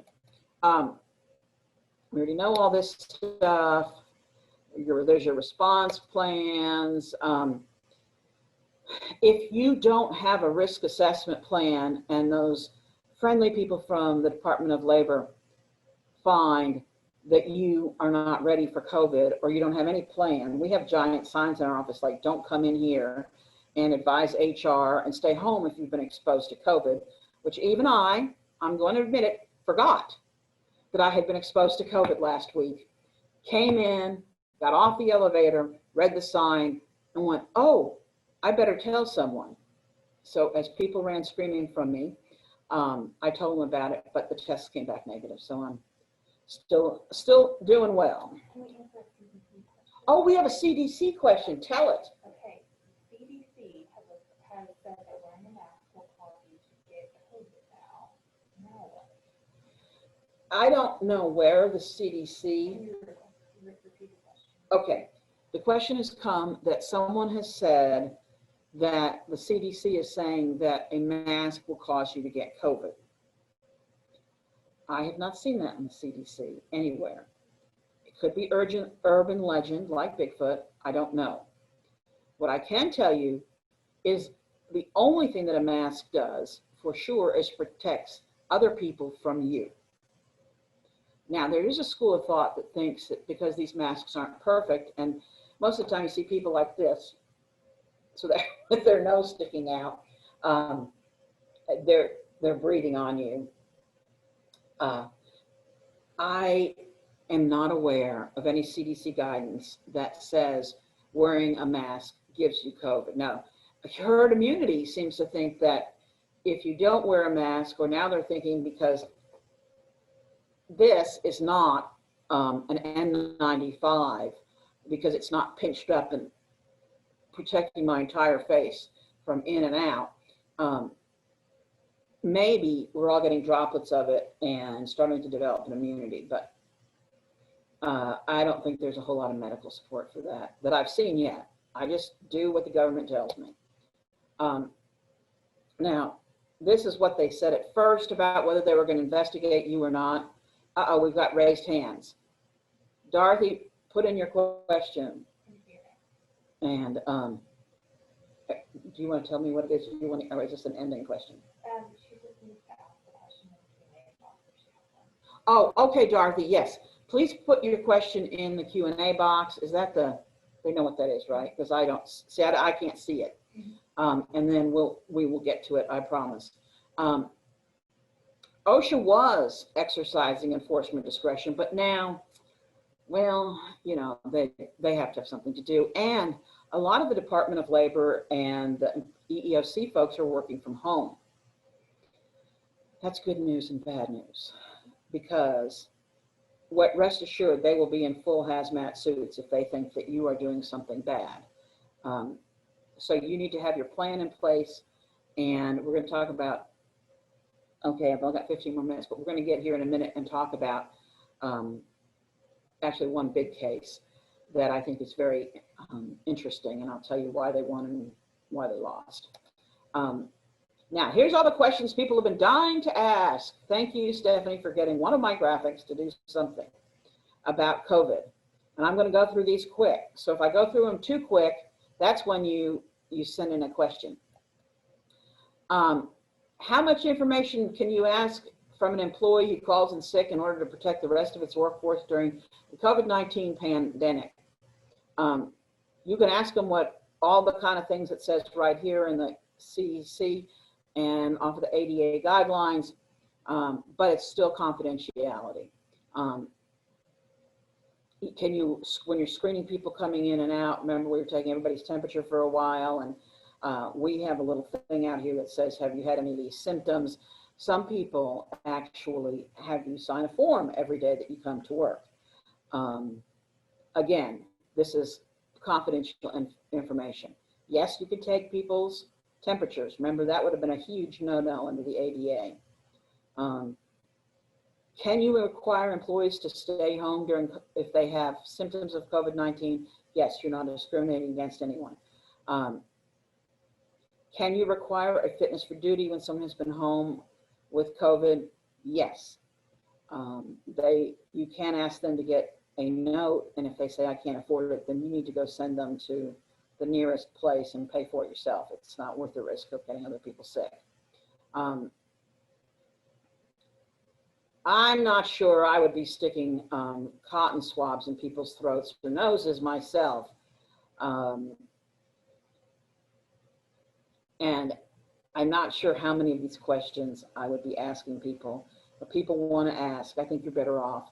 We already know all this stuff. There's your response plans. If you don't have a risk assessment plan and those friendly people from the Department of Labor find that you are not ready for COVID or you don't have any plan, we have giant signs in our office like, don't come in here, and advise HR and stay home if you've been exposed to COVID, which even I'm going to admit it, forgot that I had been exposed to COVID last week. Came in, got off the elevator, read the sign, and went, oh, I better tell someone. So as people ran screaming from me, I told them about it, but the tests came back negative. So I'm still doing well. Can we answer a CDC question? Oh, we have a CDC question. Tell it. Okay, CDC has said that wearing a mask will cause you to get COVID now. Now what? I don't know where the Can CDC. you repeat the question? Okay, the question has come that someone has said that the CDC is saying that a mask will cause you to get COVID. I have not seen that in the CDC anywhere. It could be urban legend like Bigfoot. I don't know. What I can tell you is the only thing that a mask does for sure is protects other people from you. Now, there is a school of thought that thinks that because these masks aren't perfect, and most of the time you see people like this, so that with their nose sticking out, they're breathing on you. I am not aware of any CDC guidance that says wearing a mask gives you COVID. Now, herd immunity seems to think that if you don't wear a mask, or now they're thinking because this is not an N95, because it's not pinched up and protecting my entire face from in and out, maybe we're all getting droplets of it and starting to develop an immunity, but I don't think there's a whole lot of medical support for that I've seen yet. I just do what the government tells me. Now, this is what they said at first about whether they were going to investigate you or not. Uh-oh, we've got raised hands. Dorothy, put in your question. And do you want to tell me what it is you want to, or is this an ending question? She just needs to ask the question in the Q&A box if she has one. Oh, okay, Dorothy, yes. Please put your question in the Q&A box. Is that they know what that is, right? Because I don't see, I can't see it. And then we will get to it, I promise. OSHA was exercising enforcement discretion, but now, well, you know, they have to have something to do. And a lot of the Department of Labor and the EEOC folks are working from home. That's good news and bad news, because rest assured, they will be in full hazmat suits if they think that you are doing something bad. So you need to have your plan in place, and we're going to talk about, okay, I've only got 15 more minutes, but we're going to get here in a minute and talk about actually one big case that I think is very interesting, and I'll tell you why they won and why they lost. Now, here's all the questions people have been dying to ask. Thank you, Stephanie, for getting one of my graphics to do something about COVID. And I'm going to go through these quick. So if I go through them too quick, that's when you send in a question. How much information can you ask from an employee who calls in sick in order to protect the rest of its workforce during the COVID-19 pandemic? You can ask them what all the kind of things it says right here in the CDC and off of the ADA guidelines, but it's still confidentiality. Can you, when you're screening people coming in and out, remember we were taking everybody's temperature for a while, and we have a little thing out here that says, have you had any of these symptoms? Some people actually have you sign a form every day that you come to work. Again, this is confidential information. Yes, you can take people's temperatures. Remember, that would have been a huge no-no under the ADA. Can you require employees to stay home if they have symptoms of COVID-19? Yes, you're not discriminating against anyone. Can you require a fitness for duty when someone has been home with COVID? Yes. You can ask them to get a note, and if they say, I can't afford it, then you need to go send them to the nearest place and pay for it yourself. It's not worth the risk of getting other people sick. I'm not sure I would be sticking cotton swabs in people's throats or noses myself. And I'm not sure how many of these questions I would be asking people, but people want to ask. I think you're better off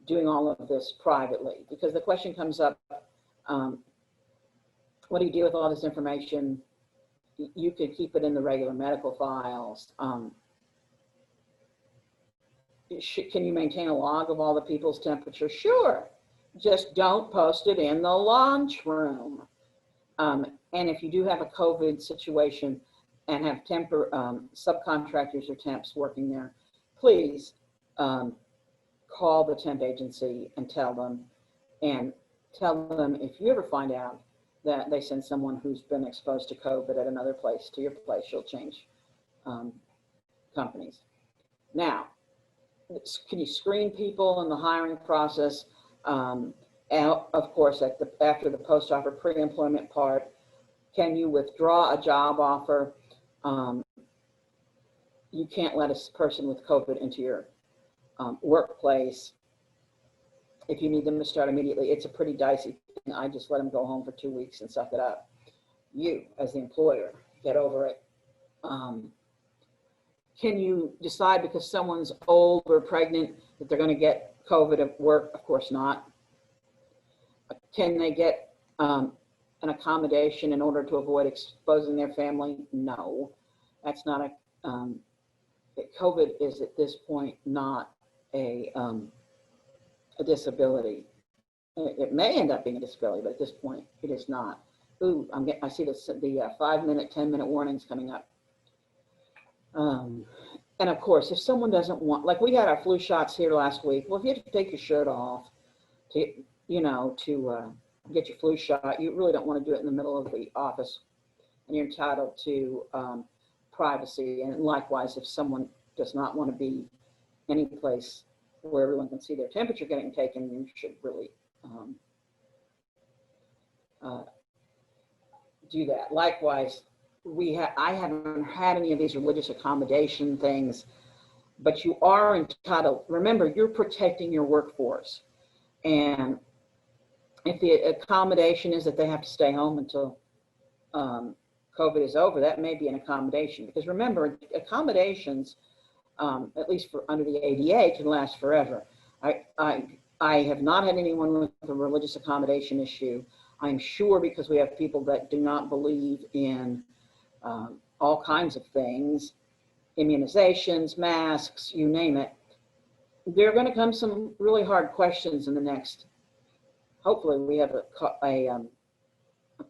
doing all of this privately, because the question comes up, what do you do with all this information? You could keep it in the regular medical files. Can you maintain a log of all the people's temperature? Sure. Just don't post it in the lunchroom. And if you do have a COVID situation and have subcontractors or temps working there, please call the temp agency and tell them if you ever find out that they send someone who's been exposed to COVID at another place to your place, you'll change companies. Now, can you screen people in the hiring process? Of course, after the post-offer pre-employment part, can you withdraw a job offer? You can't let a person with COVID into your workplace if you need them to start immediately. It's a pretty dicey thing. I just let them go home for 2 weeks and suck it up. You, as the employer, get over it. Can you decide because someone's old or pregnant that they're going to get COVID at work? Of course not. Can they get an accommodation in order to avoid exposing their family? No, that's not a, COVID is at this point not a disability. It may end up being a disability, but at this point it is not. Ooh, I see the 5-minute, 10-minute warnings coming up. And of course, if someone doesn't want, like we had our flu shots here last week. Well, if you have to take your shirt off to get your flu shot, you really don't want to do it in the middle of the office, and you're entitled to privacy. And likewise, if someone does not want to be any place where everyone can see their temperature getting taken, you should really do that. Likewise, I haven't had any of these religious accommodation things, but you are entitled. Remember, you're protecting your workforce. And if the accommodation is that they have to stay home until COVID is over, that may be an accommodation. Because remember, accommodations, at least for under the ADA, can last forever. I have not had anyone with a religious accommodation issue. I'm sure because we have people that do not believe in all kinds of things, immunizations, masks, you name it. There are going to come some really hard questions in the next, hopefully we have a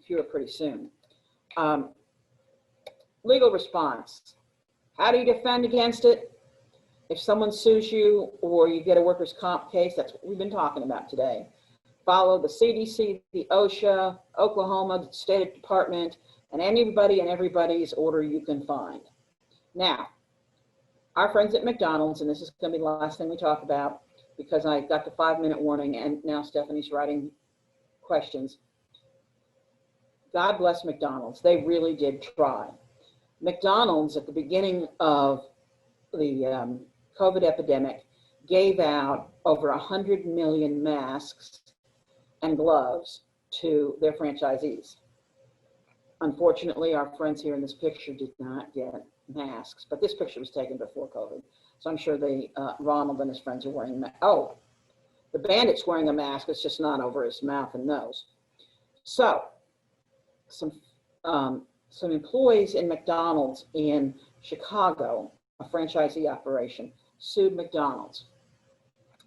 cure pretty soon. Legal response. How do you defend against it? If someone sues you or you get a workers' comp case, that's what we've been talking about today. Follow the CDC, the OSHA, Oklahoma, the State Department, and anybody and everybody's order you can find. Now, our friends at McDonald's, and this is going to be the last thing we talk about because I got the 5-minute warning and now Stephanie's writing questions. God bless McDonald's. They really did try. McDonald's, at the beginning of the COVID epidemic, gave out over 100 million masks and gloves to their franchisees. Unfortunately, our friends here in this picture did not get masks, but this picture was taken before COVID. So I'm sure Ronald and his friends are wearing masks. Oh, the bandit's wearing a mask, it's just not over his mouth and nose. So some employees in McDonald's in Chicago, a franchisee operation, sued McDonald's.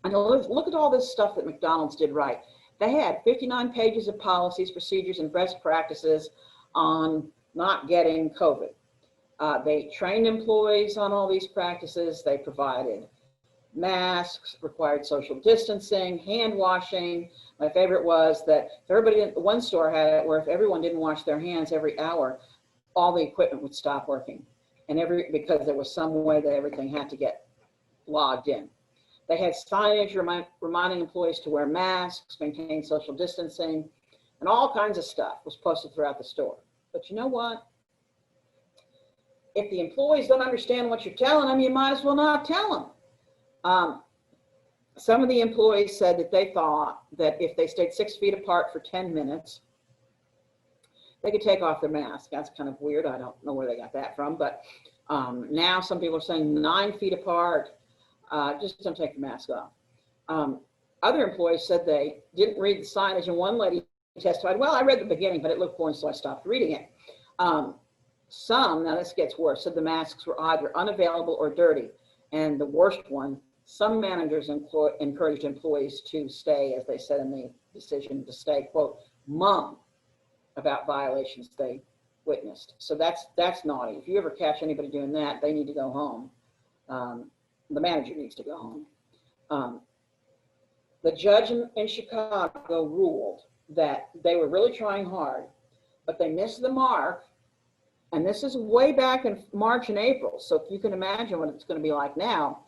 And look at all this stuff that McDonald's did right. They had 59 pages of policies, procedures, and best practices on not getting COVID. They trained employees on all these practices. They provided masks, required social distancing, hand washing. My favorite was that if everybody in one store had it where if everyone didn't wash their hands every hour, all the equipment would stop working. And because there was some way that everything had to get logged in. They had signage reminding employees to wear masks, maintain social distancing, and all kinds of stuff was posted throughout the store. But you know what? If the employees don't understand what you're telling them, you might as well not tell them. Some of the employees said that they thought that if they stayed 6 feet apart for 10 minutes, they could take off their mask. That's kind of weird. I don't know where they got that from, but now some people are saying 9 feet apart, just don't take the mask off. Other employees said they didn't read the signage, and one lady testified, well, I read the beginning, but it looked boring, so I stopped reading it. Some, now this gets worse, said the masks were either unavailable or dirty. And the worst one, some managers encouraged employees to stay, as they said in the decision, to stay, quote, mum about violations they witnessed. So that's naughty. If you ever catch anybody doing that, they need to go home. The manager needs to go home. The judge in Chicago ruled that they were really trying hard, but they missed the mark. And this is way back in March and April. So if you can imagine what it's going to be like now.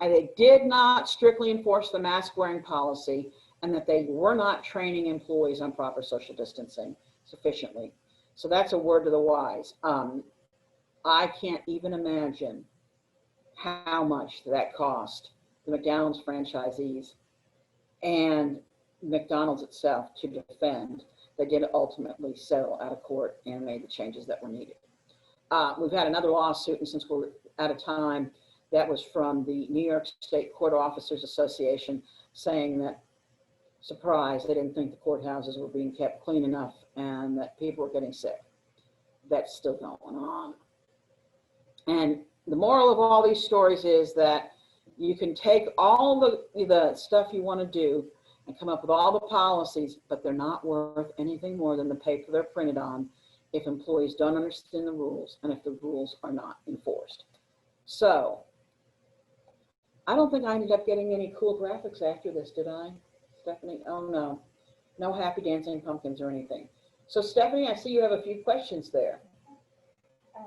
And they did not strictly enforce the mask wearing policy, and that they were not training employees on proper social distancing sufficiently. So that's a word to the wise. I can't even imagine how much that cost the McDonald's franchisees and McDonald's itself to defend. They did ultimately settle out of court and made the changes that were needed. We've had another lawsuit, and since we're out of time, that was from the New York State Court Officers Association, saying that, surprise, they didn't think the courthouses were being kept clean enough and that people were getting sick. That's still going on. And the moral of all these stories is that you can take all the stuff you want to do and come up with all the policies, but they're not worth anything more than the paper they're printed on if employees don't understand the rules and if the rules are not enforced. So I don't think I ended up getting any cool graphics after this, did I, Stephanie? Oh, no. No happy dancing pumpkins or anything. So, Stephanie, I see you have a few questions there. Yeah,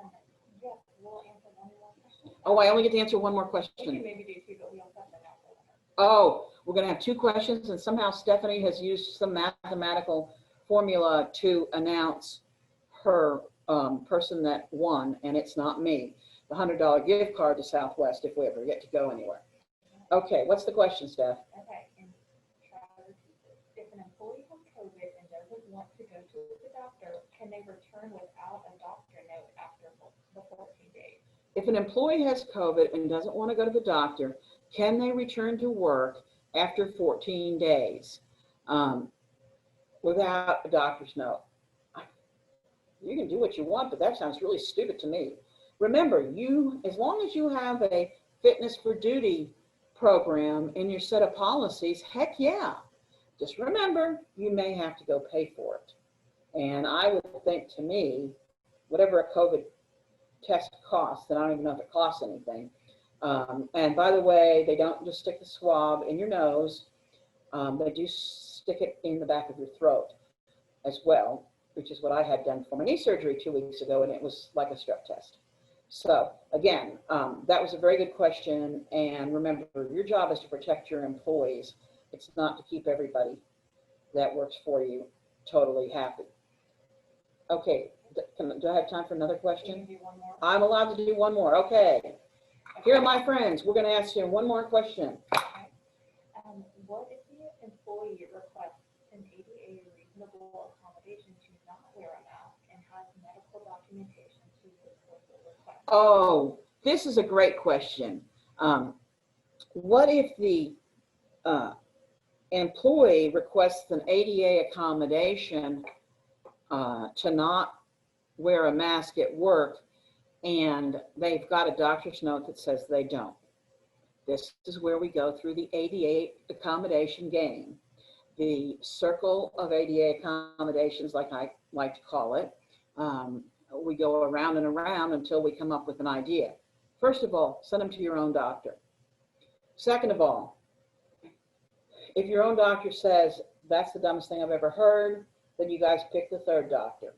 we'll answer one more question. Oh, I only get to answer one more question. We can maybe do two, but we also have to answer one. Oh, we're going to have two questions, and somehow Stephanie has used some mathematical formula to announce her person that won, and it's not me. The $100 gift card to Southwest if we ever get to go anywhere. Okay, what's the question, Steph? Okay, and try to repeat this. If an employee has COVID and doesn't want to go to the doctor, can they return without a doctor note after the 14 days? If an employee has COVID and doesn't want to go to the doctor, can they return to work after 14 days without a doctor's note? You can do what you want, but that sounds really stupid to me. Remember, as long as you have a fitness for duty program in your set of policies, heck yeah. Just remember, you may have to go pay for it. And I would think, to me, whatever a COVID test costs, and I don't even know if it costs anything. And by the way, they don't just stick the swab in your nose. They do stick it in the back of your throat as well, which is what I had done for my knee surgery 2 weeks ago, and it was like a strep test. So again, that was a very good question. And remember, your job is to protect your employees. It's not to keep everybody that works for you totally happy. Okay, do I have time for another question? Do one more. I'm allowed to do one more. Okay. Here are my friends. We're going to ask you one more question. Okay. What if the employee requests an ADA reasonable accommodation to not wear a mask and has medical documentation to support the request? Oh, this is a great question. What if the employee requests an ADA accommodation to not wear a mask at work, and they've got a doctor's note that says they don't? This is where we go through the ADA accommodation game. The circle of ADA accommodations, like I like to call it. we go around and around until we come up with an idea. First of all, send them to your own doctor. Second of all, if your own doctor says, that's the dumbest thing I've ever heard, then you guys pick the third doctor.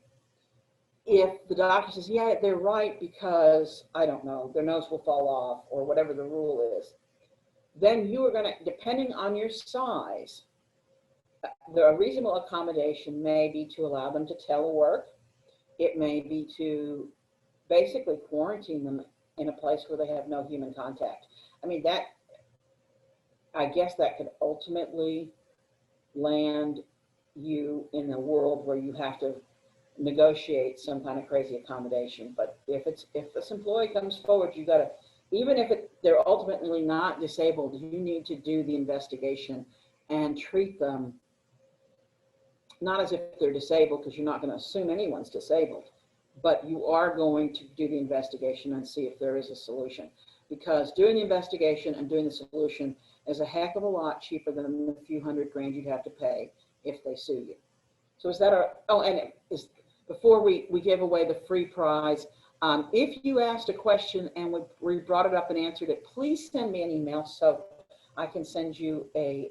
If the doctor says, yeah, they're right because, I don't know, their nose will fall off or whatever the rule is, then you are going to, depending on your size, the reasonable accommodation may be to allow them to telework. It may be to basically quarantine them in a place where they have no human contact. I mean, that, I guess that could ultimately land you in a world where you have to negotiate some kind of crazy accommodation. But if this employee comes forward, you got to, even if they're ultimately not disabled, you need to do the investigation and treat them not as if they're disabled, because you're not going to assume anyone's disabled, but you are going to do the investigation and see if there is a solution. Because doing the investigation and doing the solution is a heck of a lot cheaper than the few $100 grand you'd have to pay if they sue you. So is that our, oh, and before we give away the free prize, if you asked a question and we brought it up and answered it, please send me an email so I can send you a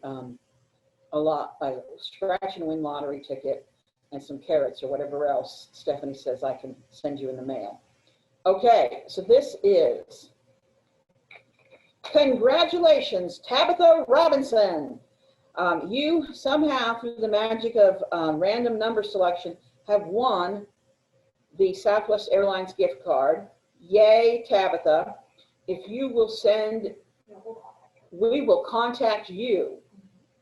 scratch and win lottery ticket and some carrots or whatever else Stephanie says I can send you in the mail. Okay, so this is, congratulations, Tabitha Robinson. You somehow, through the magic of random number selection, have won the Southwest Airlines gift card. Yay, Tabitha. If you will send, we will contact you.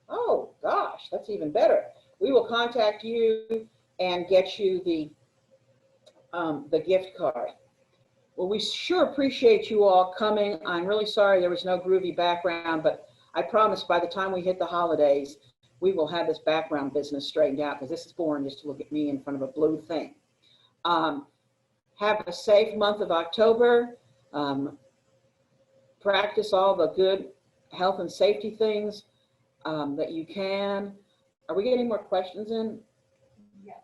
Oh gosh, that's even better. We will contact you and get you the gift card. Well, we sure appreciate you all coming. I'm really sorry there was no groovy background, but I promise by the time we hit the holidays, we will have this background business straightened out, because this is boring just to look at me in front of a blue thing. Have a safe month of October. Practice all the good health and safety things that you can. Are we getting more questions in? Yes,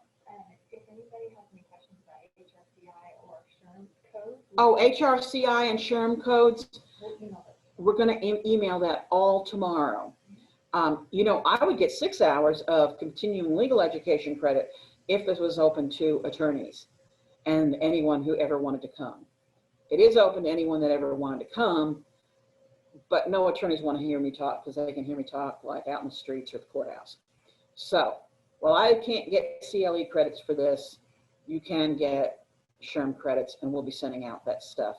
if anybody has any questions about HRCI or SHRM codes. Oh, HRCI and SHRM codes, We'll email it. we're going to email that all tomorrow. You know, I would get 6 hours of continuing legal education credit if this was open to attorneys and anyone who ever wanted to come. It is open to anyone that ever wanted to come, but no attorneys want to hear me talk, because they can hear me talk like out in the streets or the courthouse. So, while I can't get CLE credits for this, you can get SHRM credits, and we'll be sending out that stuff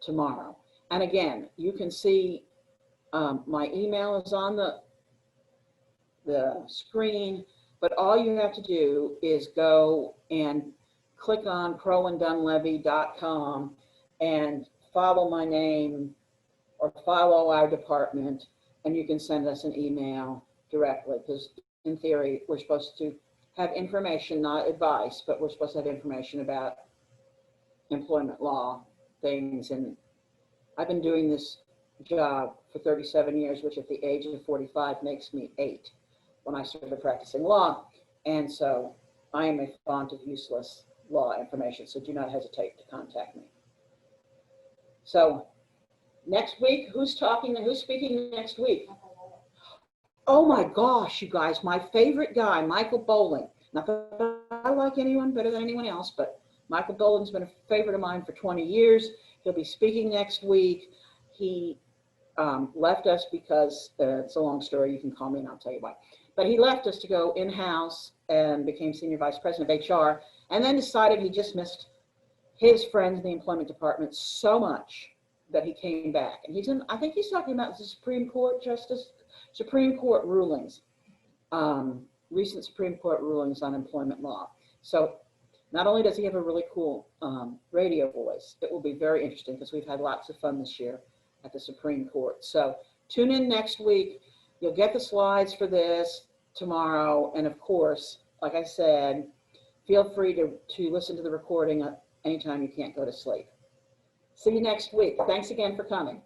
tomorrow. And again, you can see my email is on the screen, but all you have to do is go and click on crowandunlevy.com and follow my name or follow our department, and you can send us an email directly, because in theory, we're supposed to have information, not advice, but we're supposed to have information about employment law things. And I've been doing this job for 37 years, which at the age of 45 makes me 8 when I started practicing law. And so I am a font of useless law information, so do not hesitate to contact me. So next week, who's talking and who's speaking next week? Oh my gosh, you guys, my favorite guy, Michael Bowling. Not that I like anyone better than anyone else, but Michael Bowling's been a favorite of mine for 20 years. He'll be speaking next week. He left us because, it's a long story, you can call me and I'll tell you why. But he left us to go in-house and became Senior Vice President of HR, and then decided he just missed his friends in the employment department so much that he came back. And he's in, I think he's talking about the Supreme Court Supreme Court rulings, recent Supreme Court rulings on employment law. So not only does he have a really cool radio voice, it will be very interesting, because we've had lots of fun this year at the Supreme Court. So tune in next week. You'll get the slides for this tomorrow. And of course, like I said, feel free to listen to the recording anytime you can't go to sleep. See you next week. Thanks again for coming.